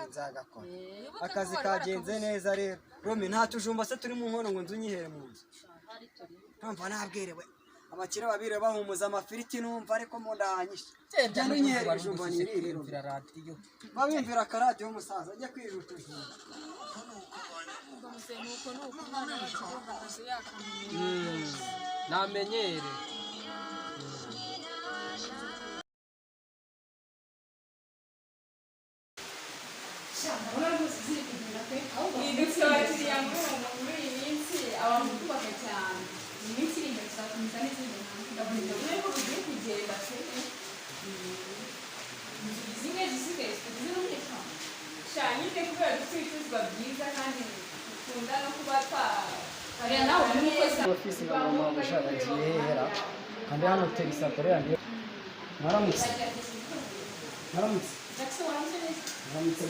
nzagakora akazi kagenze neza rero Romi nta tujumba se turi mu nkono ngo nzu nyihere mu nzu mpamva nabwerewe abakire babire bahumuza amafiriti numva ariko mu ndahanyisha jya nunyihere ibijumba nyirire babimvira akaradiyo umusaza ajya kwijuta ijumba namenyere ofisi na mama gushaka gihera kandi hano tegisa korea ndio maramutse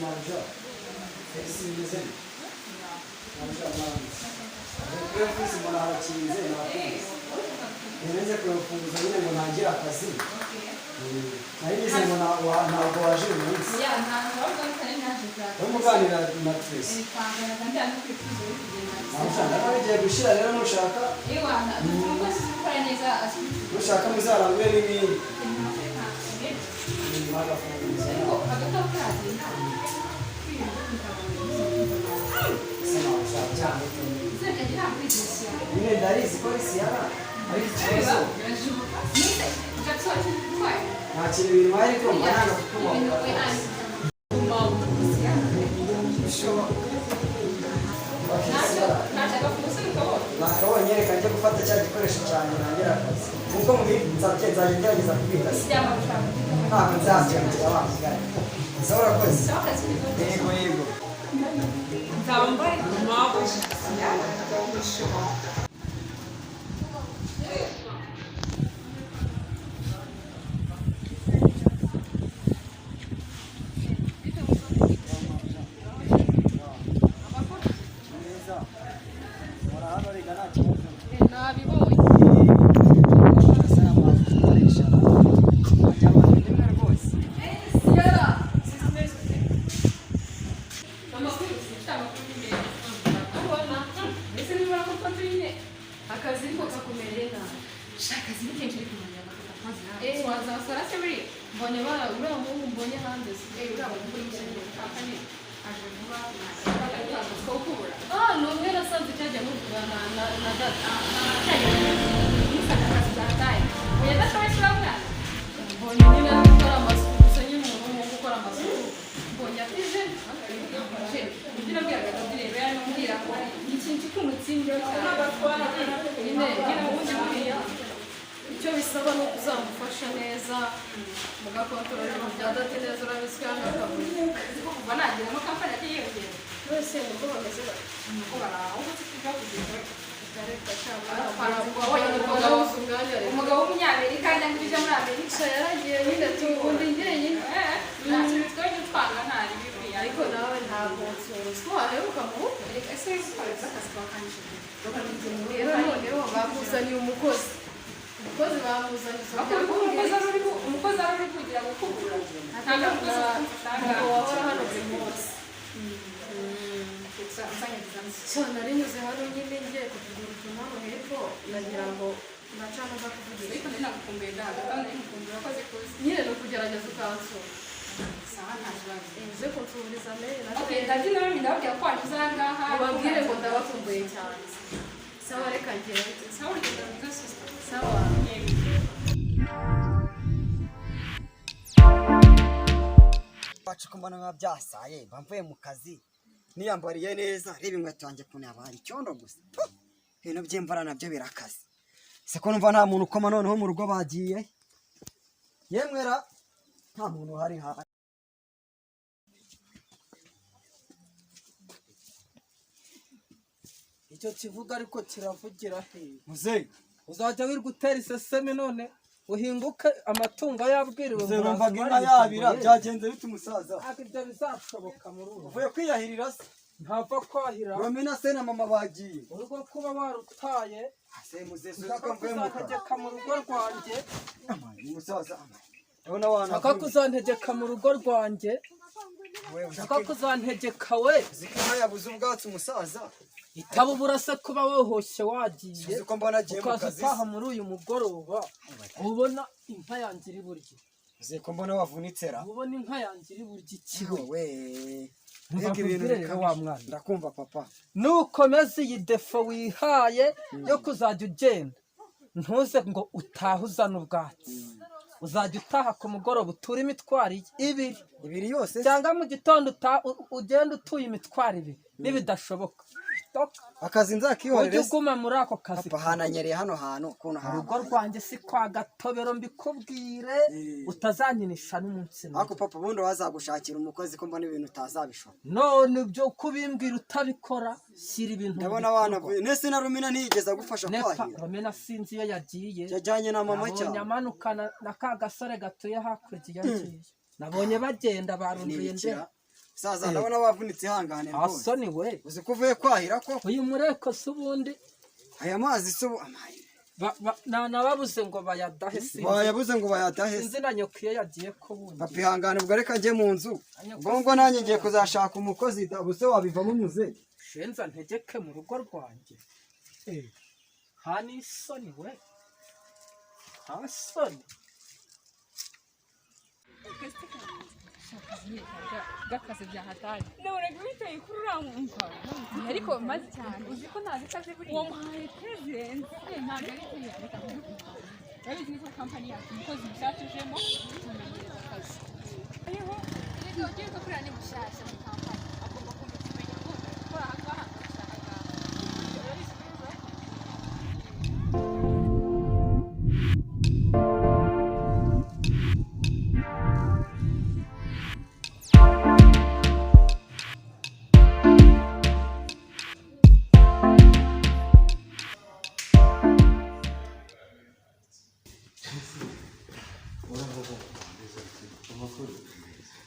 marja tegisi neze marja ofisi mbona harakinze neze kufunguza nyine ngo ntagira akazi nahise ngo ntabwo waje uyu munsi umuganira na Tracy nagiye gushyira rero nushaka muzarangwe n'ibindi nyine ndarizi ko risiyara ariko ikibazo nta kintu bintu ariko mbananga kukubaho nakabonye reka njye gufata cya gikoresho cyane nangira akazi kuko nzajya ngerageza kubika ntabwo nzabyongera wamugana ese urakoze yego Tambaye mabo icyo bisaba no kuzamufasha neza mugakontorora byadate neza urabiswe hano kuba nagiramo kampani yiyongera wese nuko bameze nuko baraho kujya kugenda umugabo w'umunyamerika yangije muri Amerika yaragiye nyine tubundi njyenyine twajya twanga ntari bibi ariko nawe ntabwo nsuzwa aheruka mu ese akazi bakanyije rero noneho bakuzaniye umukozi bamuzanye umukozi ari kugira ngo kugura ntabwo wahora hano buri munsi cyane ari nyuze hano nyine ngiye kuvugura utuntu hano hepfo nagira ngo ndacana za kuvugira ariko ninagukumbuye ndaga kandi nikumbura ko azi kuzi nyine no kugerageza ukansura sawa nta kibazo nze kunsubiriza mail okay ndabyina rero ndababwira ko wanyuze aha ngaha ubabwire ngo ndabakumbuye cyane sawa reka ngere sawa urugendo rwiza sister sawa bacu kumbona nk'abyasaye bamvuye mu kazi niyambariye neza reba inkweto yanjye kuntu yabaye icyondo gusa ibintu by'imvura nabyo birakaze se ko numva nta muntu ukoma noneho mu rugo bagiye yemwera nta muntu uhari hano icyo kivuga ariko kiravugira he muzeyi uzajya wirirwa utera iseseme none uhinguke amatungo yabwiriwe muzeyi numvaga inka yabira byagenze bite umusaza ibyo bizashoboka muri ubu uvuye kwiyahirira se ntapfa kwahira Romina se na mama bagiye urugo kuba barutaye se muzeyi uzakamvuye mu kuzantegeka mu rugo rwanjye umusaza urabona wana shaka kuzantegeka mu rugo rwanjye ushaka kuzantegeka we ziko inka yabuze ubwatsi umusaza itabubura se kuba wohoshye wagiye uzi ko mbona agiye mu ukaza kazi utaha muri uyu mugoroba ubona inka yanjye iri burya uzi ko mbona wavunitse ra ubona inka yanjye iri burya ikiwe we mbega ibintu rero wa mwana ndakumva papa nukomeza iyi defo wihaye yo kuzajya ugenda ntuze ngo utahe uzana ubwatsi uzajya utaha ku mugoroba utura imitwaro ibiri yose cyangwa mu gitondo ugenda utuye imitwaro ibiri nibidashoboka akazi nzakihorere ujye uguma muri ako kazi papa hananyereye hano hantu ukuntu urugo rwanjye si kwa gatobero mbikubwire utazanyinisha n'umunsi ariko papa ubundi wazagushakira umukozi ko mbona ibintu utazabishobora none ibyo kubimbwira utabikora shyira ibintu ndabona abana nese na Rumina ntiyigeze agufasha kwahira Rumina sinzi iyo yagiye yajyanye na mama cyane nabonye amanukana na ka gasore gatuye hakurya yagiye nabonye bagenda barumviye nde saza ndabona wavunitse ihangane rwose asoni we uzi ko uvuye kwahira ko uyu mureko se ubundi aya mazi se ubu nababuze ngo bayadahe bayabuze ngo bayadahe sinzi na nyokiye yagiye ko bundi papa ihangane ubwo reka njye mu nzu ubwo nanjye ngiye kuzashaka umukozi ubuse wabivamo umuze shenza ntegeke mu rugo rwanjye nta n'isoni we nta soni gakazi bya hatari nabonaga witaye kuri uriya mwumva ariko maze cyane uzi ko ntazi kazi buriya uwo muhaye president ntabwo ari kuriya reka urabizi niko kampani yacu umukozi mushyashya ujemo tumenyereza akazi ariho rero ugiye ko kuriya ni mushyashya mu kampani agomba kumenya kumenya ko gukora aha ngaha ashaka urabizi neza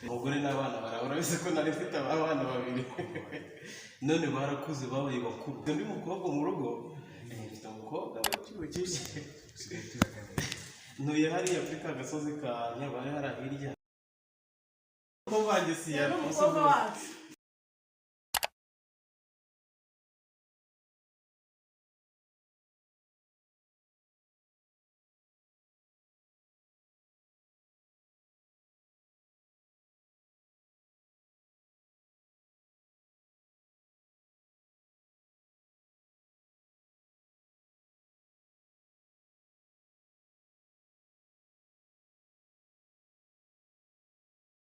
umugore n'abana urabizi ko nari mfite abana babiri none barakuze babaye bakuru undi mukobwa mu rugo mfite umukobwa w'ikibuki ntuye hariya kuri ka gasozi ka nyabare hariya hirya ko banjye siyara umukobwa wacu